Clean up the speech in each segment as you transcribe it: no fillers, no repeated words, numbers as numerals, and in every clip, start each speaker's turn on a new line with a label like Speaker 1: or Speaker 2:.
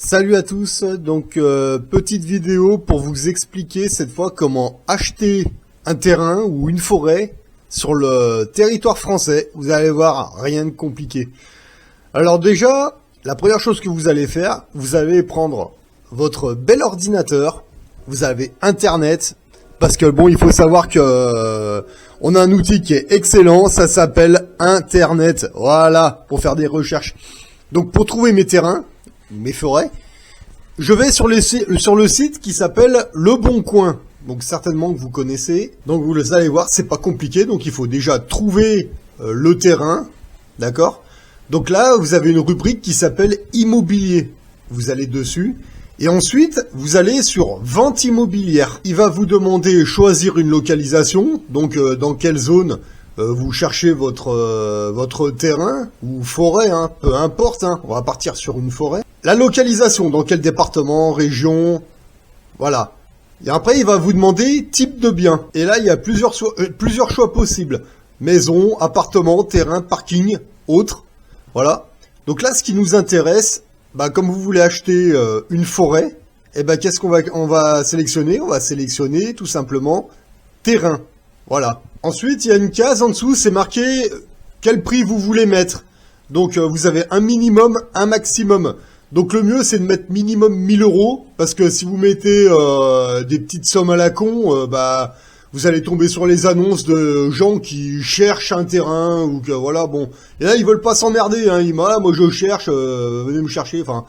Speaker 1: Salut à tous, donc petite vidéo pour vous expliquer cette fois comment acheter un terrain ou une forêt sur le territoire français. Vous allez voir, rien de compliqué. Alors déjà, la première chose que vous allez faire, vous allez prendre votre bel ordinateur, vous avez internet, parce que bon, il faut savoir que on a un outil qui est excellent, ça s'appelle internet, voilà, pour faire des recherches. Donc pour trouver mes terrains, mes forêts, je vais sur le site qui s'appelle Le Bon Coin. Donc certainement que vous connaissez. Donc vous allez voir, c'est pas compliqué. Donc il faut déjà trouver le terrain, d'accord? Donc là, vous avez une rubrique qui s'appelle Immobilier. Vous allez dessus. Et ensuite, vous allez sur Vente immobilière. Il va vous demander choisir une localisation. Donc dans quelle zone vous cherchez votre terrain ou forêt, hein, peu importe, hein, on va partir sur une forêt. La localisation, dans quel département, région, voilà. Et après, il va vous demander type de bien. Et là, il y a plusieurs choix possibles. Maison, appartement, terrain, parking, autres, voilà. Donc là, ce qui nous intéresse, bah, comme vous voulez acheter une forêt, eh ben, qu'est-ce qu'on va sélectionner? On va sélectionner tout simplement terrain, voilà. Ensuite, il y a une case en dessous, c'est marqué quel prix vous voulez mettre. Donc, vous avez un minimum, un maximum. Donc, le mieux, c'est de mettre minimum 1000 €, parce que si vous mettez des petites sommes à la con, bah, vous allez tomber sur les annonces de gens qui cherchent un terrain, ou que, voilà, bon. Et là, ils veulent pas s'emmerder, hein. Ils disent, ah, moi, je cherche, venez me chercher, enfin.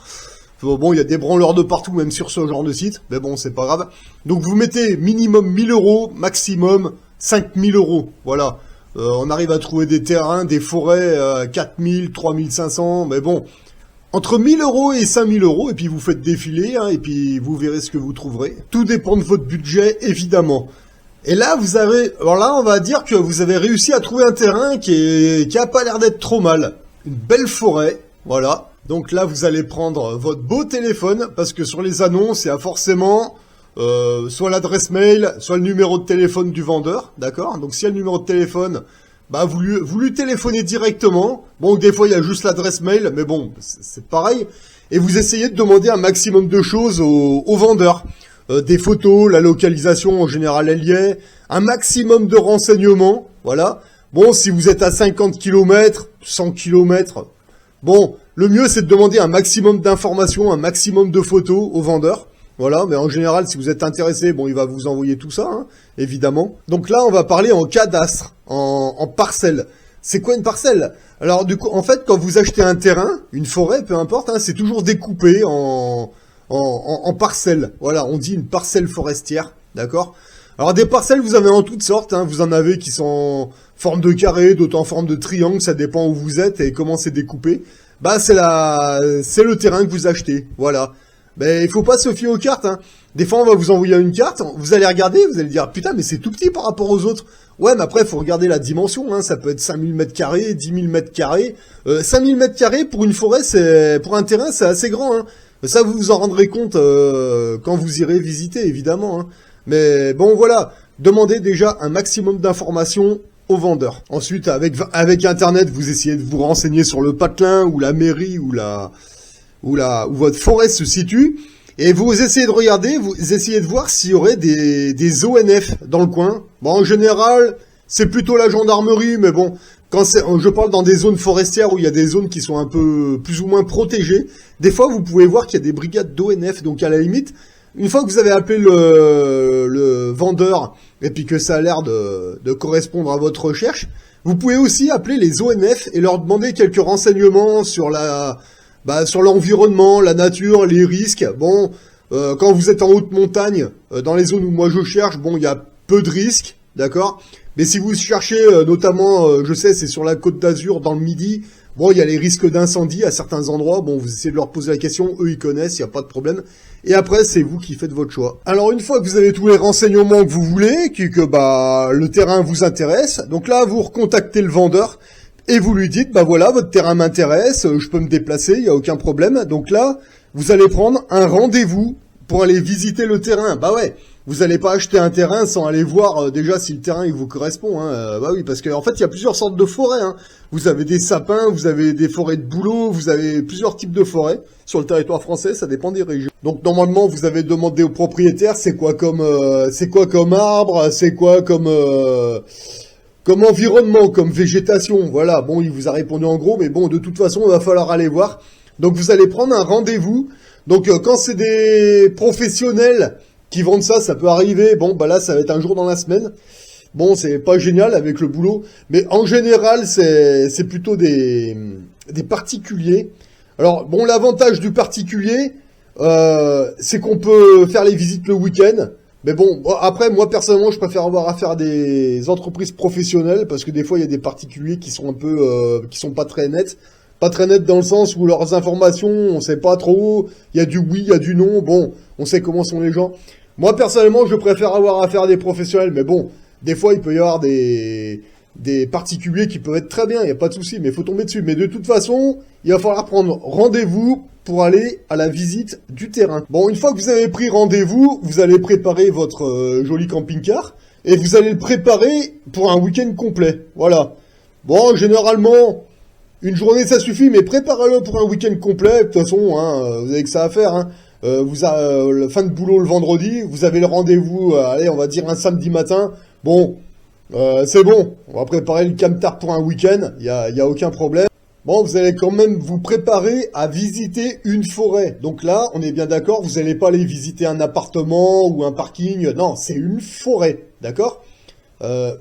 Speaker 1: Bon, il y a des branleurs de partout, même sur ce genre de site, mais bon, c'est pas grave. Donc, vous mettez minimum 1000 €, maximum 5000 €, voilà. On arrive à trouver des terrains, des forêts, 4000, 3500, mais bon, entre 1000 € et 5000 €, et puis vous faites défiler, hein, et puis vous verrez ce que vous trouverez. Tout dépend de votre budget, évidemment. Et là, alors là, on va dire que vous avez réussi à trouver un terrain qui a pas l'air d'être trop mal. Une belle forêt, voilà. Donc là, vous allez prendre votre beau téléphone, parce que sur les annonces, il y a forcément soit l'adresse mail, soit le numéro de téléphone du vendeur, d'accord? Donc s'il y a le numéro de téléphone, bah vous lui téléphonez directement. Bon, des fois il y a juste l'adresse mail, mais bon, c'est pareil. Et vous essayez de demander un maximum de choses au vendeur. Des photos, la localisation en général elle y est, un maximum de renseignements, voilà. Bon, si vous êtes à 50 km, 100 km, bon, le mieux c'est de demander un maximum d'informations, un maximum de photos au vendeur. Voilà, mais en général, si vous êtes intéressé, bon, il va vous envoyer tout ça, hein, évidemment. Donc là, on va parler en cadastre, en parcelle. C'est quoi une parcelle? Alors, du coup, en fait, quand vous achetez un terrain, une forêt, peu importe, hein, c'est toujours découpé en parcelles. Voilà, on dit une parcelle forestière, d'accord? Alors, des parcelles, vous en avez en toutes sortes, hein. Vous en avez qui sont en forme de carré, d'autres en forme de triangle, ça dépend où vous êtes et comment c'est découpé. Bah, c'est le terrain que vous achetez, voilà. Ben, il faut pas se fier aux cartes, hein. Des fois, on va vous envoyer une carte, vous allez regarder, vous allez dire, putain, mais c'est tout petit par rapport aux autres. Ouais, mais après, il faut regarder la dimension, hein. Ça peut être 5000 m², 10 000 m². 5000 m² pour une forêt, pour un terrain, c'est assez grand, hein. Ça, vous vous en rendrez compte, quand vous irez visiter, évidemment, hein. Mais bon, voilà. Demandez déjà un maximum d'informations au vendeur. Ensuite, avec Internet, vous essayez de vous renseigner sur le patelin, ou la mairie, où votre forêt se situe, et vous essayez de regarder, vous essayez de voir s'il y aurait des ONF dans le coin. Bon, en général, c'est plutôt la gendarmerie, mais bon, je parle dans des zones forestières où il y a des zones qui sont un peu plus ou moins protégées, des fois vous pouvez voir qu'il y a des brigades d'ONF, donc à la limite, une fois que vous avez appelé le vendeur, et puis que ça a l'air de correspondre à votre recherche, vous pouvez aussi appeler les ONF et leur demander quelques renseignements sur sur l'environnement, la nature, les risques. Bon, quand vous êtes en haute montagne, dans les zones où moi je cherche, bon, il y a peu de risques, d'accord? Mais si vous cherchez, notamment, je sais, c'est sur la Côte d'Azur, dans le Midi, bon, il y a les risques d'incendie à certains endroits. Bon, vous essayez de leur poser la question, eux, ils connaissent, il n'y a pas de problème. Et après, c'est vous qui faites votre choix. Alors, une fois que vous avez tous les renseignements que vous voulez, que le terrain vous intéresse, donc là, vous recontactez le vendeur, et vous lui dites, bah voilà, votre terrain m'intéresse, je peux me déplacer, il n'y a aucun problème. Donc là, vous allez prendre un rendez-vous pour aller visiter le terrain. Bah ouais, Vous allez pas acheter un terrain sans aller voir déjà si le terrain il vous correspond. Hein. Bah oui, parce qu'en fait il y a plusieurs sortes de forêts. Hein. Vous avez des sapins, vous avez des forêts de bouleaux, vous avez plusieurs types de forêts sur le territoire français. Ça dépend des régions. Donc normalement vous avez demandé au propriétaire c'est quoi comme arbre, c'est quoi comme environnement, comme végétation. Voilà. Bon, il vous a répondu en gros, mais bon de toute façon il va falloir aller voir. Donc vous allez prendre un rendez-vous. Donc quand c'est des professionnels qui vendent ça, ça peut arriver. Bon, bah là, ça va être un jour dans la semaine. Bon, c'est pas génial avec le boulot, mais en général, c'est plutôt des particuliers. Alors, bon, l'avantage du particulier, c'est qu'on peut faire les visites le week-end. Mais bon, après, moi, personnellement, je préfère avoir affaire à des entreprises professionnelles, parce que des fois, il y a des particuliers qui sont un peu, qui sont pas très nets. Pas très nets dans le sens où leurs informations, on sait pas trop. Il y a du oui, il y a du non. Bon, on sait comment sont les gens. Moi, personnellement, je préfère avoir affaire à des professionnels, mais bon, des fois, il peut y avoir des particuliers qui peuvent être très bien, il n'y a pas de souci, mais il faut tomber dessus. Mais de toute façon, il va falloir prendre rendez-vous pour aller à la visite du terrain. Bon, une fois que vous avez pris rendez-vous, vous allez préparer votre joli camping-car, et vous allez le préparer pour un week-end complet. Voilà. Bon, généralement, une journée, ça suffit, mais préparez-le pour un week-end complet. De toute façon, hein, vous avez que ça à faire, hein. Le fin de boulot le vendredi, vous avez le rendez-vous, allez, on va dire un samedi matin. Bon, c'est bon, on va préparer le camtar pour un week-end, y a aucun problème. Bon, vous allez quand même vous préparer à visiter une forêt. Donc là, on est bien d'accord, vous n'allez pas aller visiter un appartement ou un parking. Non, c'est une forêt, d'accord ?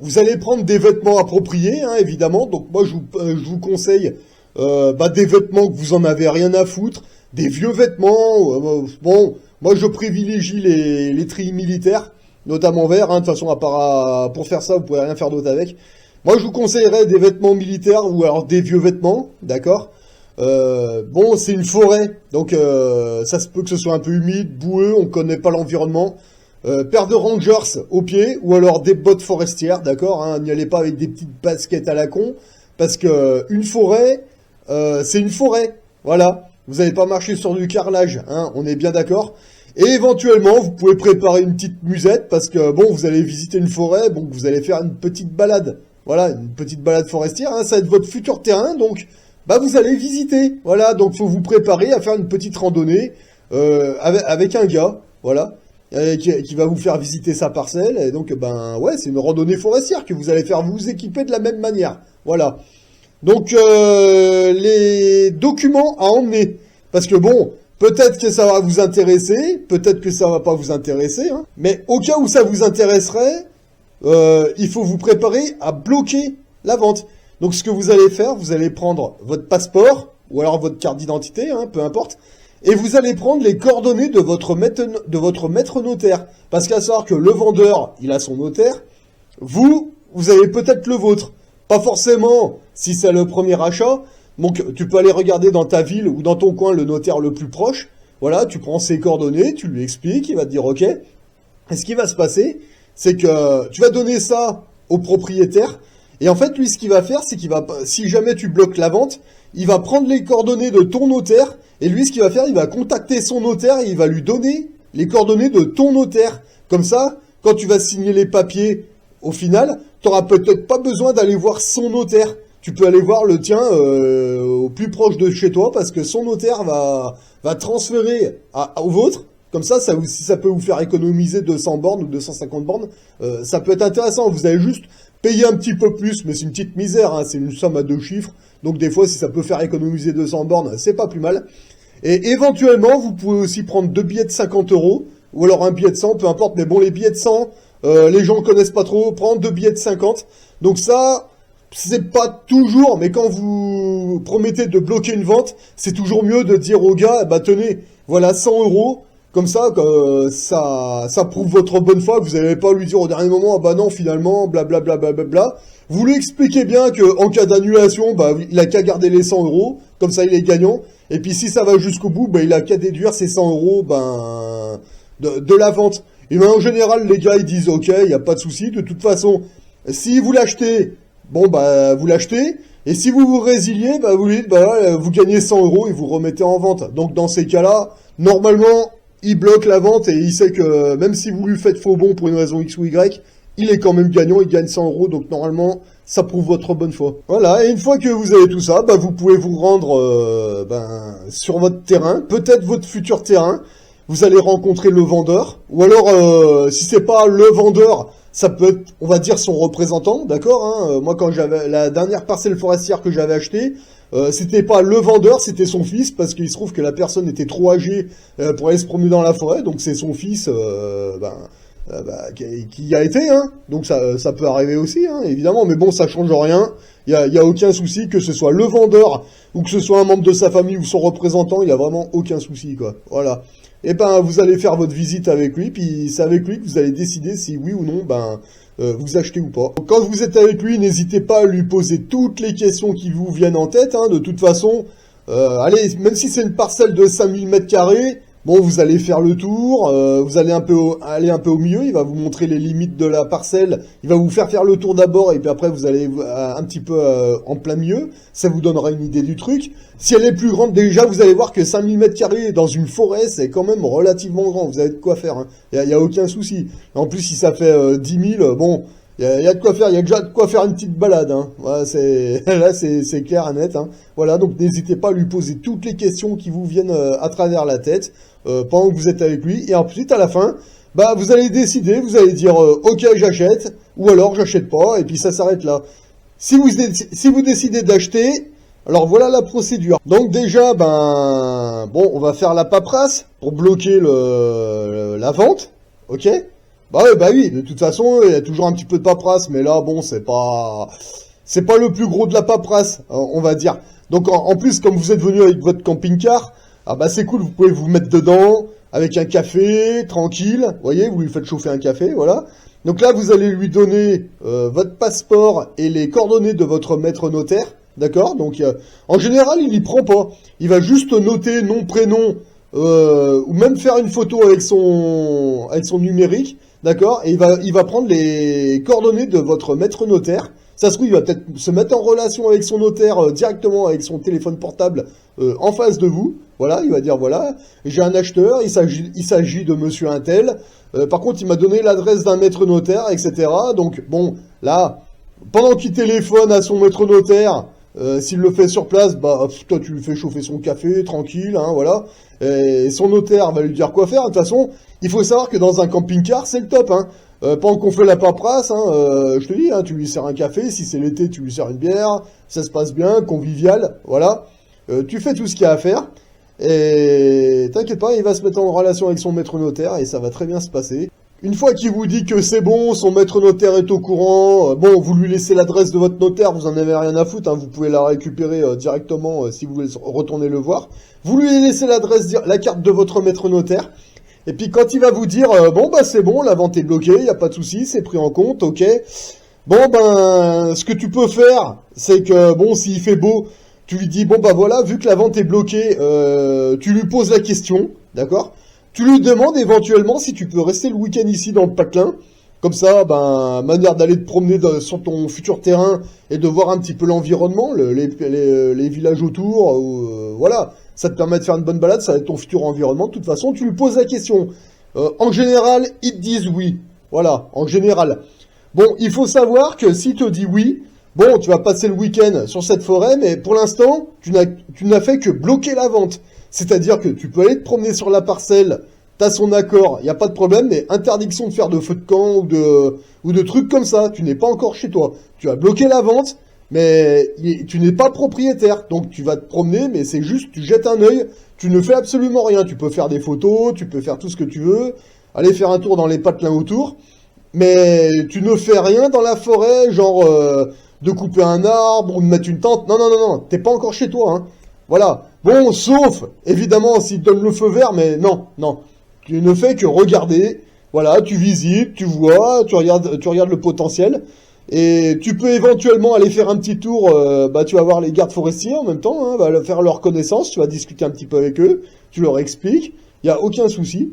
Speaker 1: Vous allez prendre des vêtements appropriés, hein, évidemment. Donc moi, je vous conseille des vêtements que vous en avez rien à foutre. Des vieux vêtements, bon, moi je privilégie les treillis militaires, notamment verts, hein, de toute façon, pour faire ça, vous pouvez rien faire d'autre avec. Moi je vous conseillerais des vêtements militaires ou alors des vieux vêtements, d'accord. Bon, c'est une forêt, donc ça se peut que ce soit un peu humide, boueux, on connaît pas l'environnement. Paire de Rangers aux pieds, ou alors des bottes forestières, d'accord, hein, n'y allez pas avec des petites baskets à la con, parce que une forêt, c'est une forêt, voilà. Vous n'allez pas marcher sur du carrelage, hein, on est bien d'accord. Et éventuellement, vous pouvez préparer une petite musette, parce que, bon, vous allez visiter une forêt, donc vous allez faire une petite balade. Voilà, une petite balade forestière, hein, ça va être votre futur terrain, donc, vous allez visiter. Voilà, donc faut vous préparer à faire une petite randonnée, avec un gars, voilà, qui va vous faire visiter sa parcelle, et donc, ouais, c'est une randonnée forestière que vous allez faire vous équiper de la même manière. Voilà. Donc, les documents à emmener. Parce que bon, peut-être que ça va vous intéresser, peut-être que ça va pas vous intéresser, hein, mais au cas où ça vous intéresserait, il faut vous préparer à bloquer la vente. Donc, ce que vous allez faire, vous allez prendre votre passeport, ou alors votre carte d'identité, hein, peu importe, et vous allez prendre les coordonnées de votre maître notaire. Parce qu'à savoir que le vendeur, il a son notaire, vous avez peut-être le vôtre. Pas forcément si c'est le premier achat, donc tu peux aller regarder dans ta ville ou dans ton coin le notaire le plus proche, voilà, tu prends ses coordonnées, tu lui expliques, il va te dire ok, et ce qui va se passer, c'est que tu vas donner ça au propriétaire, et en fait lui ce qu'il va faire, c'est qu'il va, si jamais tu bloques la vente, il va prendre les coordonnées de ton notaire, et lui ce qu'il va faire, il va contacter son notaire, et il va lui donner les coordonnées de ton notaire, comme ça, quand tu vas signer les papiers, au final, tu n'auras peut-être pas besoin d'aller voir son notaire. Tu peux aller voir le tien au plus proche de chez toi parce que son notaire va transférer au vôtre. Comme ça, si ça peut vous faire économiser 200 bornes ou 250 bornes, ça peut être intéressant. Vous allez juste payer un petit peu plus, mais c'est une petite misère, hein, c'est une somme à 2 chiffres. Donc des fois, si ça peut faire économiser 200 bornes, c'est pas plus mal. Et éventuellement, vous pouvez aussi prendre 2 billets de 50 € ou alors un billet de 100, peu importe. Mais bon, les billets de 100... les gens connaissent pas trop, prendre 2 billets de 50. Donc ça, c'est pas toujours, mais quand vous promettez de bloquer une vente, c'est toujours mieux de dire au gars, tenez, voilà 100 €, comme ça, ça prouve votre bonne foi, que vous n'allez pas lui dire au dernier moment, non, finalement, blablabla, bla. Vous lui expliquez bien que en cas d'annulation, il a qu'à garder les 100 €, comme ça il est gagnant. Et puis si ça va jusqu'au bout, il a qu'à déduire ces 100 €, de la vente. Et en général, les gars, ils disent, ok, il n'y a pas de souci. De toute façon, si vous l'achetez, vous l'achetez. Et si vous vous résiliez, vous lui dites, vous gagnez 100 € et vous remettez en vente. Donc, dans ces cas-là, normalement, il bloque la vente et il sait que même si vous lui faites faux bon pour une raison X ou Y, il est quand même gagnant, il gagne 100 euros, donc normalement, ça prouve votre bonne foi. Voilà, et une fois que vous avez tout ça, bah, vous pouvez vous rendre sur votre terrain, peut-être votre futur terrain, vous allez rencontrer le vendeur, ou alors, si c'est pas le vendeur, ça peut être, on va dire, son représentant, d'accord, hein. Moi, quand j'avais la dernière parcelle forestière que j'avais achetée, c'était pas le vendeur, c'était son fils, parce qu'il se trouve que la personne était trop âgée pour aller se promener dans la forêt, donc c'est son fils, qui y a été, hein. Donc ça peut arriver aussi, hein, évidemment, mais bon, ça change rien. Il y a aucun souci que ce soit le vendeur ou que ce soit un membre de sa famille ou son représentant, il y a vraiment aucun souci, quoi. Voilà. Et ben, vous allez faire votre visite avec lui, puis c'est avec lui que vous allez décider si oui ou non, vous achetez ou pas. Donc, quand vous êtes avec lui, n'hésitez pas à lui poser toutes les questions qui vous viennent en tête, hein. De toute façon, allez, même si c'est une parcelle de 5000 m², bon, vous allez faire le tour, vous allez aller un peu au milieu, il va vous montrer les limites de la parcelle, il va vous faire le tour d'abord, et puis après vous allez un petit peu en plein milieu, ça vous donnera une idée du truc. Si elle est plus grande, déjà vous allez voir que 5000 m² dans une forêt, c'est quand même relativement grand, vous avez de quoi faire, hein. Il y a aucun souci. En plus, si ça fait 10 000, bon... Il y a de quoi faire, il y a déjà de quoi faire une petite balade, hein. Voilà, là, c'est clair et net, hein. Voilà, donc n'hésitez pas à lui poser toutes les questions qui vous viennent à travers la tête pendant que vous êtes avec lui. Et ensuite, à la fin, bah, vous allez décider, vous allez dire ok, j'achète, ou alors j'achète pas, et puis ça s'arrête là. Si vous décidez d'acheter, alors voilà la procédure. Donc déjà, bon, on va faire la paperasse pour bloquer la vente, ok? Bah oui, de toute façon, il y a toujours un petit peu de paperasse, mais là, bon, c'est pas le plus gros de la paperasse, on va dire. Donc, en plus, comme vous êtes venu avec votre camping-car, ah bah c'est cool, vous pouvez vous mettre dedans, avec un café, tranquille, vous voyez, vous lui faites chauffer un café, voilà. Donc là, vous allez lui donner votre passeport et les coordonnées de votre maître notaire, d'accord? Donc, en général, il y prend pas. Il va juste noter nom, prénom, ou même faire une photo avec son numérique. D'accord? Et il va prendre les coordonnées de votre maître notaire. Ça se trouve, il va peut-être se mettre en relation avec son notaire directement avec son téléphone portable en face de vous. Voilà, il va dire, voilà, j'ai un acheteur, il s'agit de monsieur Untel. Par contre, il m'a donné l'adresse d'un maître notaire, etc. Donc, bon, là, pendant qu'il téléphone à son maître notaire, s'il le fait sur place, bah, toi, tu lui fais chauffer son café, tranquille, hein, voilà. Et son notaire va lui dire quoi faire. De toute façon, il faut savoir que dans un camping-car, c'est le top, hein. Pendant qu'on fait la paperasse, hein, je te dis, hein, tu lui sers un café, si c'est l'été, tu lui sers une bière, ça se passe bien, convivial, voilà. Tu fais tout ce qu'il y a à faire, et t'inquiète pas, il va se mettre en relation avec son maître notaire, et ça va très bien se passer. Une fois qu'il vous dit que c'est bon, son maître notaire est au courant, bon, vous lui laissez l'adresse de votre notaire, vous en avez rien à foutre, hein, vous pouvez la récupérer directement si vous voulez retourner le voir. Vous lui laissez la carte de votre maître notaire, et puis quand il va vous dire, bon bah c'est bon, la vente est bloquée, y a pas de souci, c'est pris en compte, ok. Bon ce que tu peux faire, c'est que, bon, s'il fait beau, tu lui dis, bon bah voilà, vu que la vente est bloquée, tu lui poses la question, d'accord? Tu lui demandes éventuellement si tu peux rester le week-end ici dans le patelin. Comme ça, manière d'aller te promener sur ton futur terrain et de voir un petit peu l'environnement, les villages autour, voilà. Ça te permet de faire une bonne balade, ça va être ton futur environnement. De toute façon, tu lui poses la question. En général, ils te disent oui. Voilà, en général. Bon, il faut savoir que s'il te dit oui, bon, tu vas passer le week-end sur cette forêt, mais pour l'instant, tu n'as fait que bloquer la vente. C'est-à-dire que tu peux aller te promener sur la parcelle, t'as son accord, il n'y a pas de problème, mais interdiction de faire de feu de camp ou de trucs comme ça. Tu n'es pas encore chez toi. Tu as bloqué la vente, mais tu n'es pas propriétaire. Donc tu vas te promener, mais c'est juste, tu jettes un œil, tu ne fais absolument rien. Tu peux faire des photos, tu peux faire tout ce que tu veux, aller faire un tour dans les patelins autour, mais tu ne fais rien dans la forêt, genre de couper un arbre ou de mettre une tente. Non, t'es pas encore chez toi, hein. Voilà. Bon, sauf, évidemment, s'il donne le feu vert, mais non. Tu ne fais que regarder. Voilà, tu visites, tu vois, tu regardes le potentiel. Et tu peux éventuellement aller faire un petit tour, tu vas voir les gardes forestiers en même temps, hein, va faire leur connaissance, tu vas discuter un petit peu avec eux, tu leur expliques, il n'y a aucun souci.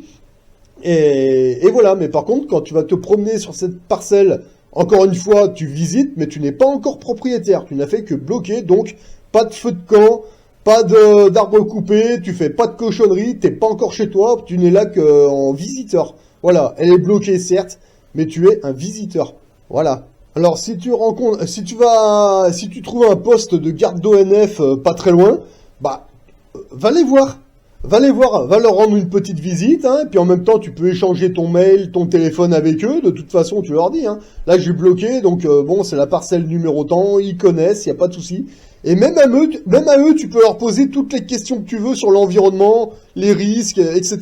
Speaker 1: Et voilà, mais par contre, quand tu vas te promener sur cette parcelle, encore une fois, tu visites, mais tu n'es pas encore propriétaire, tu n'as fait que bloquer, donc pas de feu de camp, pas d'arbre coupé, tu fais pas de cochonnerie, t'es pas encore chez toi, tu n'es là qu'en visiteur. Voilà, elle est bloquée certes, mais tu es un visiteur. Voilà. Alors si tu trouves un poste de garde d'ONF pas très loin, bah va les voir. Va leur rendre une petite visite, hein, et puis en même temps tu peux échanger ton mail, ton téléphone avec eux, de toute façon tu leur dis, hein, là j'ai bloqué, donc bon c'est la parcelle numéro tant, ils connaissent, y a pas de souci. Et même à eux tu peux leur poser toutes les questions que tu veux sur l'environnement, les risques, etc.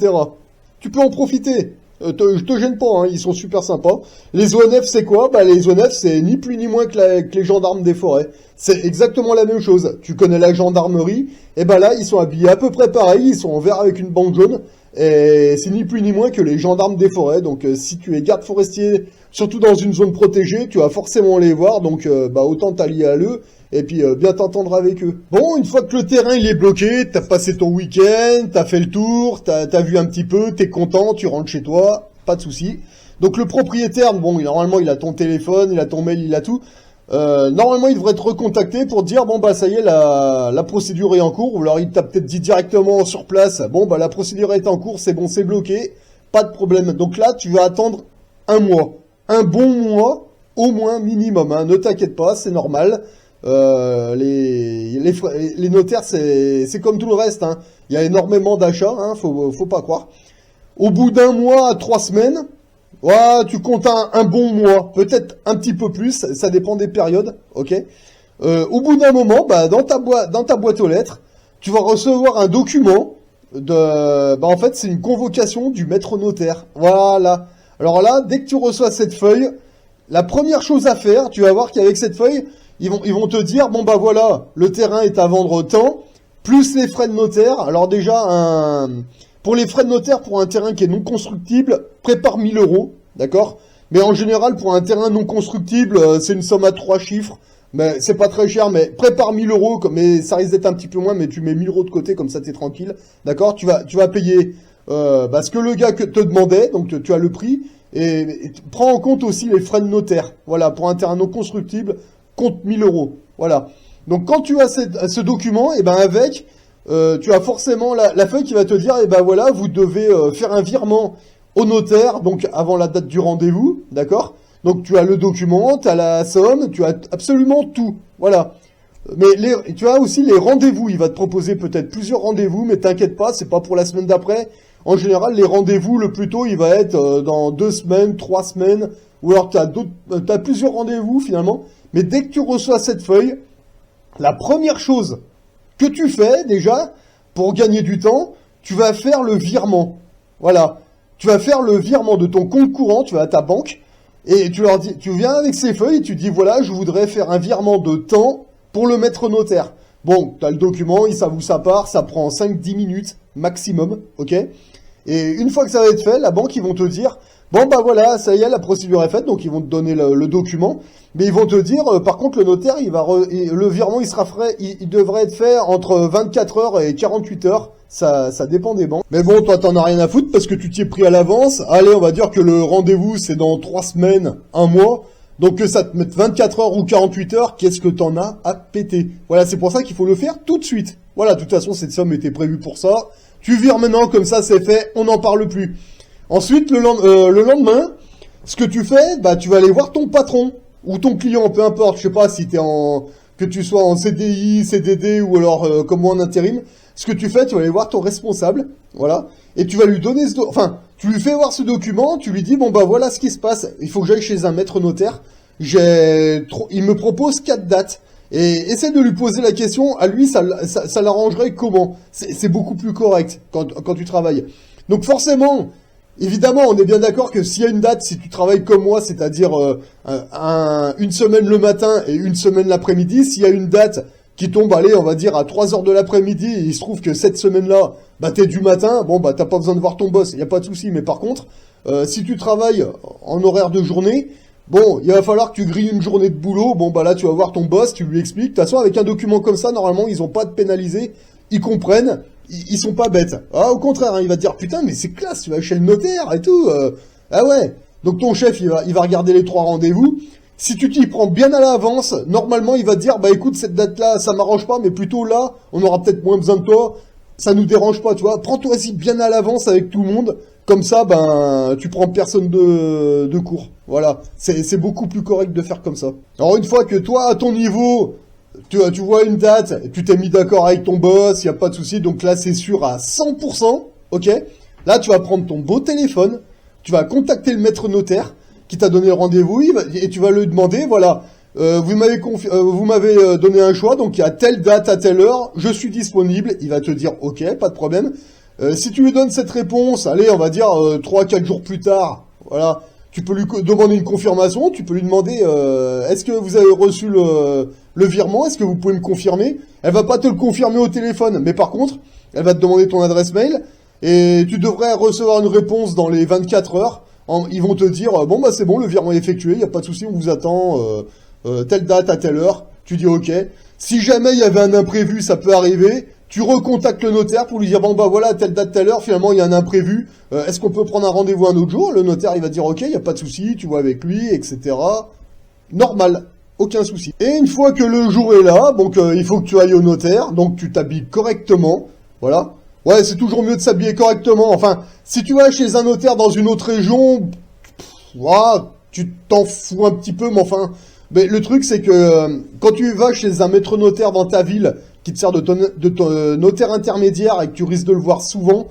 Speaker 1: Tu peux en profiter. Je te gêne pas, hein, ils sont super sympas. Les ONF, c'est quoi? Bah, les ONF, c'est ni plus ni moins que les gendarmes des forêts. C'est exactement la même chose. Tu connais la gendarmerie, et bah là, ils sont habillés à peu près pareil, ils sont en vert avec une bande jaune, et c'est ni plus ni moins que les gendarmes des forêts. Donc, si tu es garde forestier, surtout dans une zone protégée, tu vas forcément les voir, donc bah autant t'allier à eux, et puis bien t'entendre avec eux. Bon, une fois que le terrain il est bloqué, t'as passé ton week-end, t'as fait le tour, t'as vu un petit peu, t'es content, tu rentres chez toi, pas de souci. Donc le propriétaire, bon, normalement il a ton téléphone, il a ton mail, il a tout. Normalement il devrait te recontacter pour dire bon bah ça y est, la procédure est en cours, ou alors il t'a peut-être dit directement sur place, bon bah la procédure est en cours, c'est bon, c'est bloqué, pas de problème. Donc là tu vas attendre un mois, un bon mois au moins minimum, hein. Ne t'inquiète pas, c'est normal. Les notaires, c'est comme tout le reste, hein. Il y a énormément d'achats, hein, faut pas croire. Au bout d'un mois à 3 semaines, ouais, tu comptes un bon mois, peut-être un petit peu plus, ça dépend des périodes, ok. Au bout d'un moment, bah, dans ta boîte aux lettres, tu vas recevoir un document bah, en fait, c'est une convocation du maître notaire. Voilà. Alors là, dès que tu reçois cette feuille, la première chose à faire, tu vas voir qu'avec cette feuille, ils vont te dire, bon bah voilà, le terrain est à vendre tant, plus les frais de notaire. Alors déjà, pour les frais de notaire, pour un terrain qui est non constructible, prépare 1000 €, d'accord? Mais en général, pour un terrain non constructible, c'est une somme à 3 chiffres, mais c'est pas très cher, mais prépare 1000 €, mais ça risque d'être un petit peu moins, mais tu mets 1000 € de côté, comme ça t'es tranquille, d'accord? Tu vas payer bah, ce que le gars te demandait, donc tu as le prix, et prends en compte aussi les frais de notaire. Voilà, pour un terrain non constructible, compte 1000 €. Voilà. Donc quand tu as ce document, et ben avec, tu as forcément la feuille qui va te dire, et ben voilà, vous devez faire un virement au notaire, donc avant la date du rendez-vous, d'accord? Donc tu as le document, tu as la somme, tu as absolument tout. Voilà. Mais tu as aussi les rendez-vous. Il va te proposer peut-être plusieurs rendez-vous, mais t'inquiète pas, c'est pas pour la semaine d'après. En général, les rendez-vous, le plus tôt, il va être dans 2 semaines, 3 semaines, ou alors t'as plusieurs rendez-vous finalement. Mais dès que tu reçois cette feuille, la première chose que tu fais déjà, pour gagner du temps, tu vas faire le virement. Voilà. Tu vas faire le virement de ton compte courant, tu vas à ta banque, et tu leur dis, tu viens avec ces feuilles, et tu dis, voilà, je voudrais faire un virement de temps pour le maître notaire. Bon, tu as le document, ça part, ça prend 5-10 minutes maximum, ok? Et une fois que ça va être fait, la banque, ils vont te dire, bon bah voilà, ça y est, la procédure est faite, donc ils vont te donner le document, mais ils vont te dire, par contre, le notaire, le virement, il devrait être fait entre 24 heures et 48 heures, ça dépend des banques. Mais bon, toi, t'en as rien à foutre parce que tu t'y es pris à l'avance. Allez, on va dire que le rendez-vous, c'est dans 3 semaines, 1 mois. Donc que ça te mette 24 heures ou 48 heures, qu'est-ce que t'en as à péter? Voilà, c'est pour ça qu'il faut le faire tout de suite. Voilà, de toute façon, cette somme était prévue pour ça. Tu vires maintenant, comme ça, c'est fait, on n'en parle plus. Ensuite, le lendemain, ce que tu fais, bah, tu vas aller voir ton patron ou ton client, peu importe. Je sais pas si que tu sois en CDI, CDD ou alors comme moi en intérim. Ce que tu fais, tu vas aller voir ton responsable, voilà, et tu vas lui donner tu lui fais voir ce document, tu lui dis, bon bah voilà ce qui se passe, il faut que j'aille chez un maître notaire, il me propose 4 dates, et essaie de lui poser la question, à lui ça l'arrangerait comment? C'est beaucoup plus correct quand tu travailles. Donc forcément, évidemment, on est bien d'accord que s'il y a une date, si tu travailles comme moi, c'est-à-dire une semaine le matin et une semaine l'après-midi, s'il y a une date qui tombe, allez, on va dire, à 3 heures de l'après-midi, et il se trouve que cette semaine-là, bah, t'es du matin, bon, bah, t'as pas besoin de voir ton boss, y a pas de souci, mais par contre, si tu travailles en horaire de journée, bon, il va falloir que tu grilles une journée de boulot, bon, bah, là, tu vas voir ton boss, tu lui expliques, de toute façon, avec un document comme ça, normalement, ils ont pas à te pénaliser, ils comprennent, ils sont pas bêtes. Ah, au contraire, hein, il va te dire, putain, mais c'est classe, tu vas chez le notaire, et tout, ah ouais. Donc ton chef, il va regarder les 3 rendez-vous, Si tu t'y prends bien à l'avance, normalement il va te dire, bah écoute, cette date-là, ça m'arrange pas, mais plutôt là, on aura peut-être moins besoin de toi, ça nous dérange pas, tu vois. Prends-toi-y bien à l'avance avec tout le monde, comme ça, ben, tu prends personne de court. Voilà, c'est beaucoup plus correct de faire comme ça. Alors une fois que toi, à ton niveau, tu vois une date, tu t'es mis d'accord avec ton boss, y a pas de souci, donc là c'est sûr à 100%, ok? Là tu vas prendre ton beau téléphone, tu vas contacter le maître notaire, qui t'a donné le rendez-vous, et tu vas lui demander, voilà, vous m'avez donné un choix, donc à telle date, à telle heure, je suis disponible. Il va te dire, ok, pas de problème. Si tu lui donnes cette réponse, allez, on va dire 3-4 jours plus tard, voilà, tu peux lui demander une confirmation, tu peux lui demander, est-ce que vous avez reçu le virement, est-ce que vous pouvez me confirmer? Elle va pas te le confirmer au téléphone, mais par contre, elle va te demander ton adresse mail, et tu devrais recevoir une réponse dans les 24 heures. Ils vont te dire, bon bah c'est bon, le virement est effectué, il n'y a pas de souci, on vous attend, telle date à telle heure. Tu dis ok. Si jamais il y avait un imprévu, ça peut arriver, tu recontactes le notaire pour lui dire, bon bah voilà, telle date, telle heure, finalement il y a un imprévu, est-ce qu'on peut prendre un rendez-vous un autre jour? Le notaire il va dire ok, il n'y a pas de souci, tu vois avec lui, etc. Normal, aucun souci. Et une fois que le jour est là, donc il faut que tu ailles au notaire, donc tu t'habilles correctement, voilà. Ouais, c'est toujours mieux de s'habiller correctement. Enfin, si tu vas chez un notaire dans une autre région, tu t'en fous un petit peu, mais enfin... Mais le truc, c'est que quand tu vas chez un maître notaire dans ta ville, qui te sert de ton notaire intermédiaire et que tu risques de le voir souvent,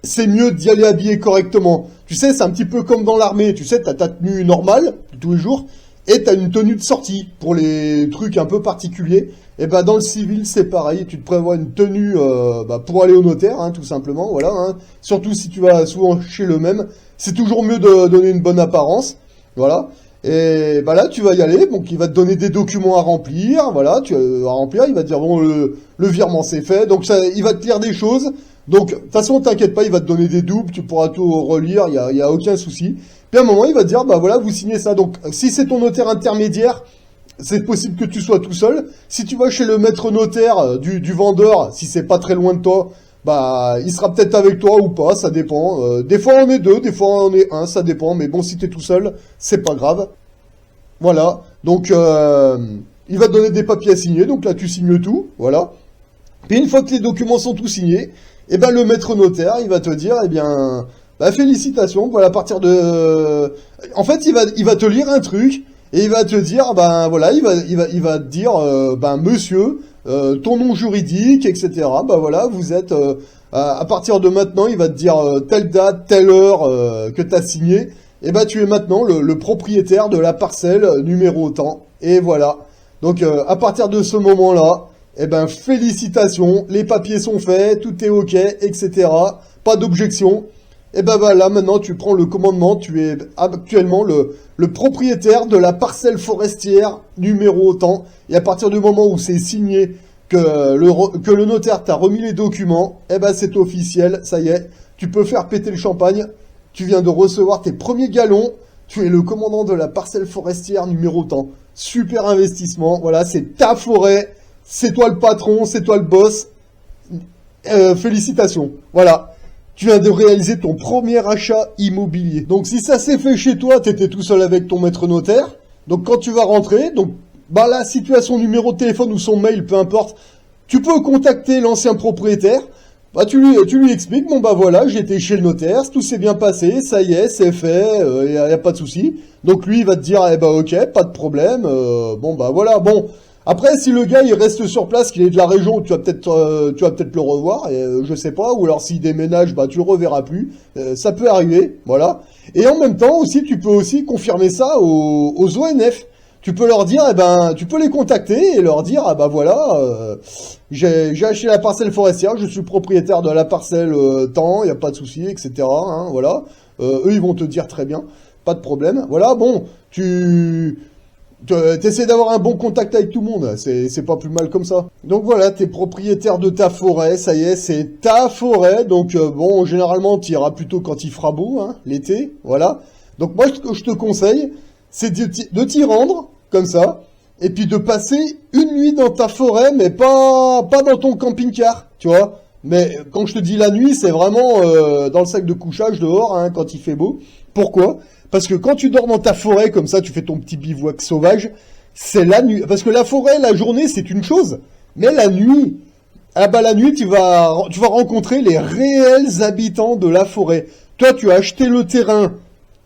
Speaker 1: c'est mieux d'y aller habillé correctement. Tu sais, c'est un petit peu comme dans l'armée. Tu sais, t'as ta tenue normale, de tous les jours, et t'as une tenue de sortie pour les trucs un peu particuliers. Et ben dans le civil c'est pareil, tu te prévois une tenue pour aller au notaire, hein, tout simplement, voilà. Hein. Surtout si tu vas souvent chez le même, c'est toujours mieux de donner une bonne apparence, voilà. Et bah là tu vas y aller, donc il va te donner des documents à remplir, voilà, tu vas remplir, il va te dire bon le virement c'est fait, donc ça, il va te lire des choses. Donc de toute façon t'inquiète pas, il va te donner des doubles, tu pourras tout relire, il y a aucun souci. Puis à un moment il va te dire bah voilà vous signez ça. Donc si c'est ton notaire intermédiaire, c'est possible que tu sois tout seul. Si tu vas chez le maître notaire du vendeur, si c'est pas très loin de toi, bah il sera peut-être avec toi ou pas, ça dépend. Des fois on est deux, des fois on est un, ça dépend. Mais bon, si t'es tout seul, c'est pas grave. Voilà. Donc il va te donner des papiers à signer. Donc là tu signes tout, voilà. Puis une fois que les documents sont tous signés, eh ben le maître notaire, il va te dire, eh bien, bah félicitations. Voilà, à partir de, en fait, il va te lire un truc. Et il va te dire, ben voilà, il va te dire, ben monsieur, ton nom juridique, etc. Ben voilà, vous êtes, à partir de maintenant, il va te dire telle date, telle heure que tu as signé. Et ben tu es maintenant le propriétaire de la parcelle numéro tant. Et voilà. Donc à partir de ce moment-là, eh ben félicitations, les papiers sont faits, tout est ok, etc. Pas d'objection. Et ben voilà, maintenant tu prends le commandement, tu es actuellement le propriétaire de la parcelle forestière numéro tant. Et à partir du moment où c'est signé que le notaire t'a remis les documents, eh ben c'est officiel, ça y est, tu peux faire péter le champagne. Tu viens de recevoir tes premiers galons, tu es le commandant de la parcelle forestière numéro tant. Super investissement, voilà, c'est ta forêt, c'est toi le patron, c'est toi le boss. Félicitations, voilà. Tu viens de réaliser ton premier achat immobilier. Donc si ça s'est fait chez toi, t'étais tout seul avec ton maître notaire. Donc quand tu vas rentrer, donc bah là, si tu as son numéro de téléphone ou son mail, peu importe, tu peux contacter l'ancien propriétaire. Bah tu lui expliques, bon bah voilà, j'étais chez le notaire, tout s'est bien passé, ça y est, c'est fait, y a pas de souci. Donc lui il va te dire, eh bah ok, pas de problème, bon bah voilà, bon. Après, si le gars il reste sur place, qu'il est de la région, tu vas peut-être le revoir, je sais pas, ou alors s'il déménage, bah tu le reverras plus. Ça peut arriver, voilà. Et en même temps aussi, tu peux aussi confirmer ça aux ONF. Tu peux leur dire, eh ben, tu peux les contacter et leur dire, ah bah voilà, j'ai acheté la parcelle forestière, je suis propriétaire de la parcelle tant, y a pas de souci, etc. Hein, voilà. Eux ils vont te dire très bien, pas de problème. Voilà, bon, t'essaies d'avoir un bon contact avec tout le monde, c'est pas plus mal comme ça. Donc voilà, t'es propriétaire de ta forêt, ça y est, c'est ta forêt. Donc bon, généralement, t'iras plutôt quand il fera beau, hein, l'été, voilà. Donc moi, ce que je te conseille, c'est de t'y rendre, comme ça, et puis de passer une nuit dans ta forêt, mais pas dans ton camping-car, tu vois. Mais quand je te dis la nuit, c'est vraiment dans le sac de couchage dehors, hein, quand il fait beau. Pourquoi ? Parce que quand tu dors dans ta forêt, comme ça, tu fais ton petit bivouac sauvage, c'est la nuit. Parce que la forêt, la journée, c'est une chose. Mais la nuit, ah bah la nuit, tu vas rencontrer les réels habitants de la forêt. Toi, tu as acheté le terrain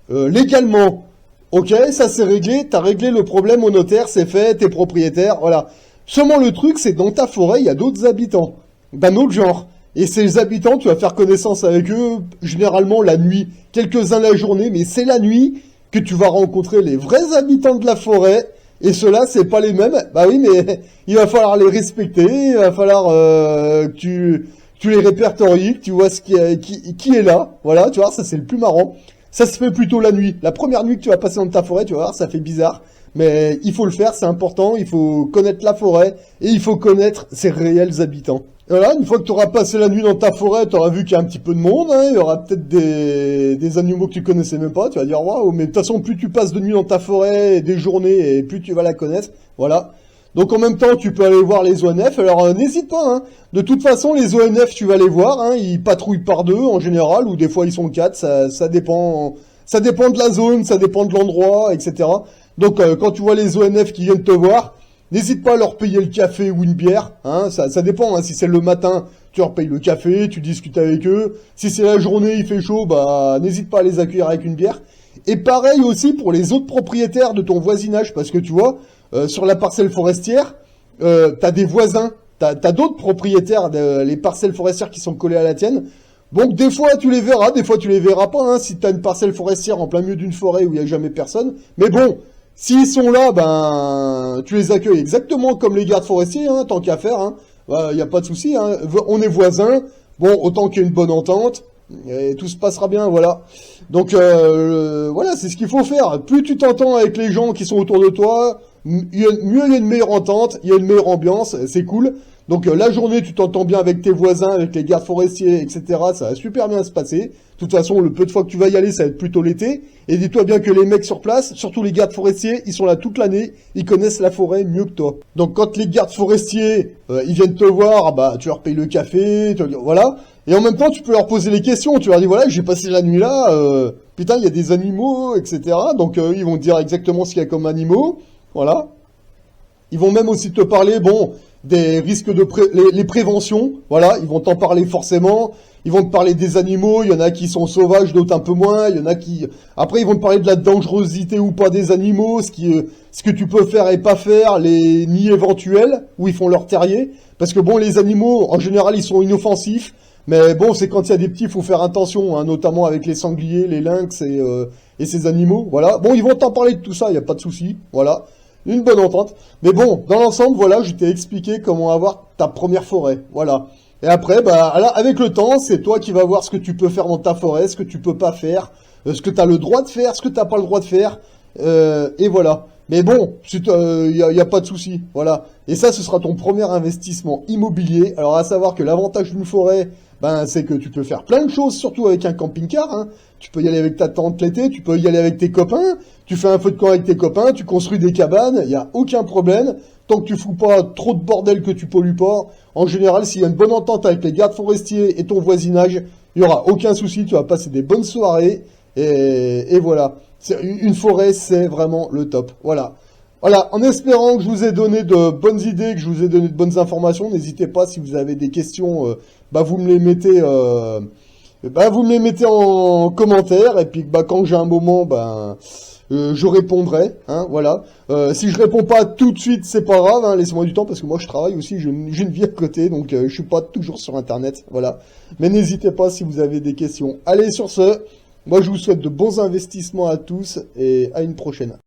Speaker 1: légalement. Ok, ça c'est réglé, t'as réglé le problème au notaire, c'est fait, t'es propriétaire, voilà. Seulement le truc, c'est que dans ta forêt, il y a d'autres habitants, d'un autre genre. Et ces habitants, tu vas faire connaissance avec eux, généralement la nuit, quelques-uns la journée, mais c'est la nuit que tu vas rencontrer les vrais habitants de la forêt. Et ceux-là, c'est pas les mêmes. Bah oui, mais il va falloir les respecter, il va falloir que tu les répertories, que tu vois qui est là. Voilà, tu vois, ça c'est le plus marrant. Ça se fait plutôt la nuit. La première nuit que tu vas passer dans ta forêt, tu vas voir, ça fait bizarre. Mais il faut le faire, c'est important. Il faut connaître la forêt et il faut connaître ses réels habitants. Et voilà, une fois que tu auras passé la nuit dans ta forêt, tu auras vu qu'il y a un petit peu de monde. Hein, il y aura peut-être des animaux que tu connaissais même pas. Tu vas dire, waouh, mais de toute façon, plus tu passes de nuit dans ta forêt, des journées, et plus tu vas la connaître. Voilà. Donc en même temps, tu peux aller voir les ONF. Alors n'hésite pas. Hein. De toute façon, les ONF, tu vas les voir. Hein. Ils patrouillent par deux en général, ou des fois ils sont quatre. Ça dépend. Ça dépend de la zone, ça dépend de l'endroit, etc. Donc quand tu vois les ONF qui viennent te voir, n'hésite pas à leur payer le café ou une bière. Hein. Ça dépend. Hein. Si c'est le matin, tu leur payes le café, tu discutes avec eux. Si c'est la journée, il fait chaud, bah n'hésite pas à les accueillir avec une bière. Et pareil aussi pour les autres propriétaires de ton voisinage, parce que tu vois. Sur la parcelle forestière, t'as des voisins, t'as d'autres propriétaires, les parcelles forestières qui sont collées à la tienne. Donc des fois tu les verras, des fois tu les verras pas, hein, si t'as une parcelle forestière en plein milieu d'une forêt où il y a jamais personne. Mais bon, s'ils sont là, ben tu les accueilles exactement comme les gardes forestiers, hein, tant qu'à faire. Hein. Y a pas de souci, hein. On est voisins. Bon, autant qu'il y ait une bonne entente. Et tout se passera bien, voilà. Donc voilà, c'est ce qu'il faut faire. Plus tu t'entends avec les gens qui sont autour de toi, mieux il y a une meilleure entente, il y a une meilleure ambiance, c'est cool. Donc la journée, tu t'entends bien avec tes voisins, avec les gardes forestiers, etc. Ça va super bien se passer. De toute façon, le peu de fois que tu vas y aller, ça va être plutôt l'été. Et dis-toi bien que les mecs sur place, surtout les gardes forestiers, ils sont là toute l'année, ils connaissent la forêt mieux que toi. Donc quand les gardes forestiers, ils viennent te voir, bah tu leur payes le café, voilà. Et en même temps, tu peux leur poser les questions. Tu leur dis, voilà, j'ai passé la nuit là, putain, il y a des animaux, etc. Donc ils vont te dire exactement ce qu'il y a comme animaux. Voilà. Ils vont même aussi te parler, bon, des risques de les préventions. Voilà, ils vont t'en parler forcément. Ils vont te parler des animaux. Il y en a qui sont sauvages, d'autres un peu moins. Il y en a qui... Après, ils vont te parler de la dangerosité ou pas des animaux, ce que tu peux faire et pas faire, les nids éventuels, où ils font leur terrier. Parce que bon, les animaux, en général, ils sont inoffensifs. Mais bon, c'est quand il y a des petits, il faut faire attention, hein, notamment avec les sangliers, les lynx et ces animaux. Voilà. Bon, ils vont t'en parler de tout ça, il n'y a pas de souci. Voilà. Une bonne entente. Mais bon, dans l'ensemble, voilà, je t'ai expliqué comment avoir ta première forêt. Voilà. Et après, bah, là, avec le temps, c'est toi qui vas voir ce que tu peux faire dans ta forêt, ce que tu peux pas faire, ce que tu as le droit de faire, ce que tu n'as pas le droit de faire. Et voilà. Mais bon, y a pas de souci, voilà. Et ça, ce sera ton premier investissement immobilier. Alors, à savoir que l'avantage d'une forêt, ben, c'est que tu peux faire plein de choses, surtout avec un camping-car. Hein. Tu peux y aller avec ta tante l'été, tu peux y aller avec tes copains, tu fais un feu de camp avec tes copains, tu construis des cabanes, il n'y a aucun problème. Tant que tu fous pas trop de bordel, que tu pollues pas, en général, s'il y a une bonne entente avec les gardes forestiers et ton voisinage, il n'y aura aucun souci, tu vas passer des bonnes soirées. Et voilà. Une forêt, c'est vraiment le top. Voilà. Voilà, en espérant que je vous ai donné de bonnes idées, que je vous ai donné de bonnes informations, n'hésitez pas si vous avez des questions, vous me les mettez, vous me les mettez en commentaire et puis quand j'ai un moment, je répondrai. Hein, voilà. Si je réponds pas tout de suite, c'est pas grave. Hein, laissez-moi du temps parce que moi je travaille aussi, j'ai une vie à côté, donc je suis pas toujours sur Internet. Voilà. Mais n'hésitez pas si vous avez des questions. Allez sur ce. Moi, je vous souhaite de bons investissements à tous et à une prochaine.